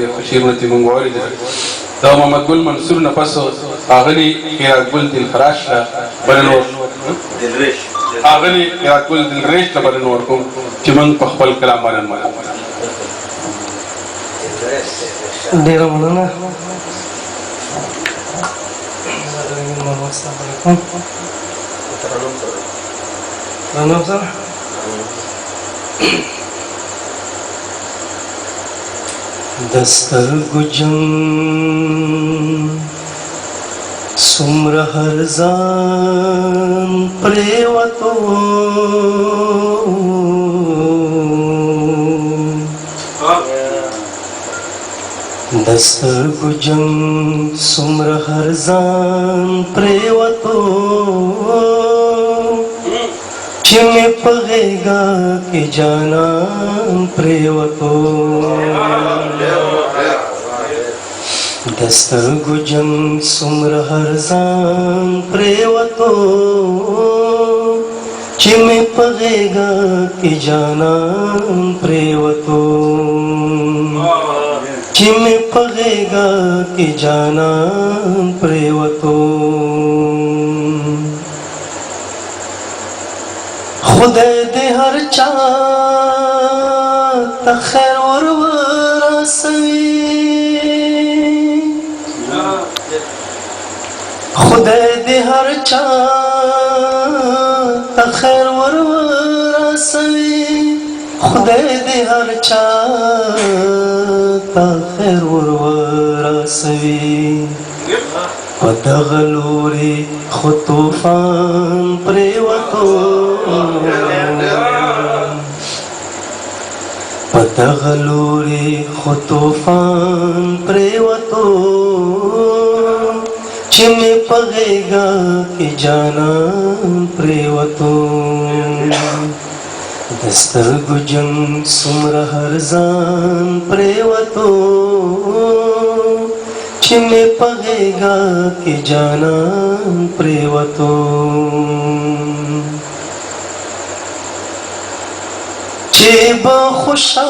دی شعرونه چې موږ واورېدل دا محمد ګل منصور نه پس اغلی قرات ګل دلفراش له بلنور اغلی قرات ګل دلریش له بلنور کوم چې موږ په خپل کلام باندې ډیر مننه السلام علیکم رانو سره دسترګو جنګ څومره هر ځان پرېوتو دسترګو جنګ څومره هر ځان پرېوتو چې مې په غېږه کې جانان پرېوتو دسترګو جنګ څومره هر ځان پرېوتو چې مې په غېږه کې جانان پرېوتو چې مې په غېږه کې جانان پرېوتو خدای دې هر چا ته خیر ور ورسوي خدای دې هر چا ته خیر ور ورسوي خدای دې هر چا ته خیر ور ورسوي په دغه لوري خو طوفان پرېوتو په دغه لوري خو طوفان پرېوتو چې مې په غېږه کې جانان پرېوتو د سترګو جنګ څومره هر ځان پرېوتو چې مې په غېږه کې جانان پرېوتو چې به خوشحال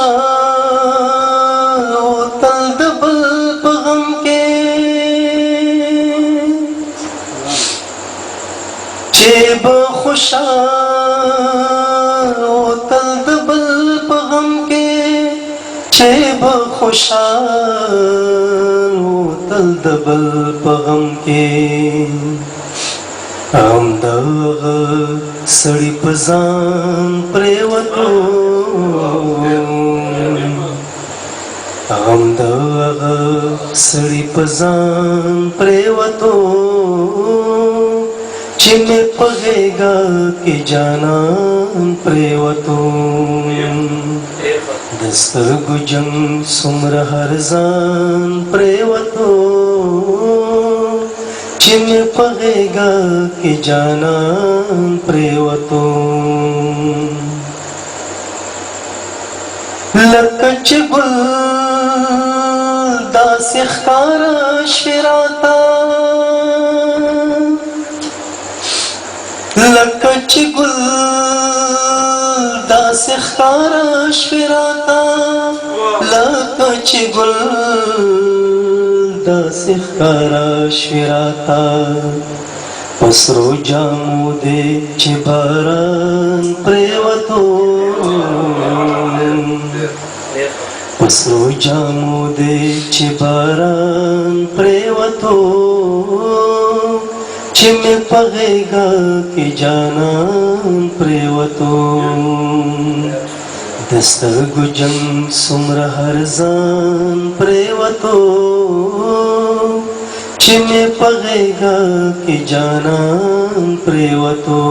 و تل د بل په غم کې چې به خوشحال و تل د بل په غم کې چې به خوشحال و تل د بل په غم کې همدغه سړي په ځان پرېوتو همدغه سړي په ځان پرېوتو چې مې په غېږه کې جانان پرېوتو د سترګو جنګ څومره هر ځان پرېوتو چې مې په غېږه کې جانان پرېوتو لکه چې ګل داسې ښکاره شوې راته لکه چې ګل داسې ښکاره شوې راته لکه چې ګل داسې ښکاره شوې راته په سرو جامو دې چې باران پرېوتو په سرو جامو دې چې باران پرېوتو چې مې په غېږه کې جانان پرېوتو د سترګو جنګ څومره هر ځان پرېوتو چې مې په غېږه کې جانان پرېوتو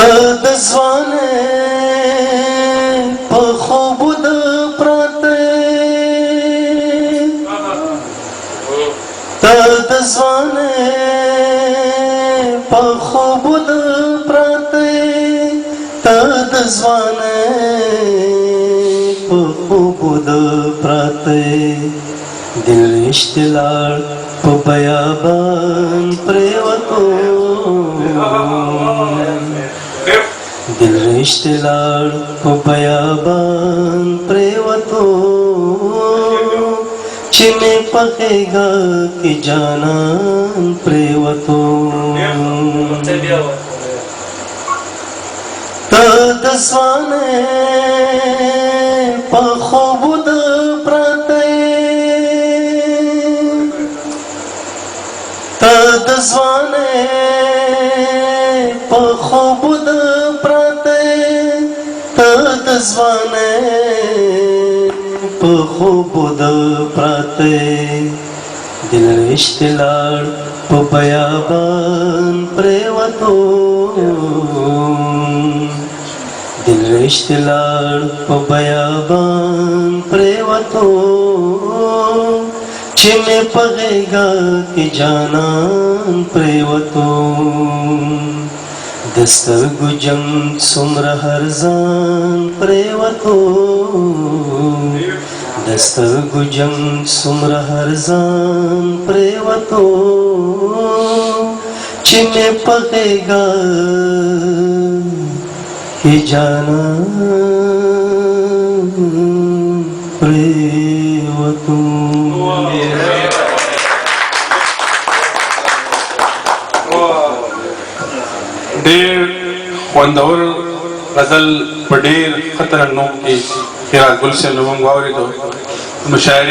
ته د ځوانۍ په خوبو د پراته ته د ځوانۍ په خوبو د پراته ته د ځوانۍ په خوبو د پراته دل رشتې لاړ په بیابان پرېوتو دل اشتلاړ په بیابان پریوتو چې مې په غېږه کې جانان پریوتو ته د ځوانۍ په خوبو د پراته ته د ځوانۍ په خوبو د پراته ته د ځوانۍ په خوبو د پراته دل رشتې لاړ په بیابان پریوتو دل رشتې لاړ په بیابان پریوتو چې مې په غېږه کې جانان پریوتو د سترګو جنګ څومره هر ځان پریوتو د سترګو جنګ څومره هر ځان پریوتو چې مې په غېږه کې جانان پریوتو ډېر خوندور غزل په ډېر خطرناک کې خیرات ګل صاحب نوم واورېدو مشاعرې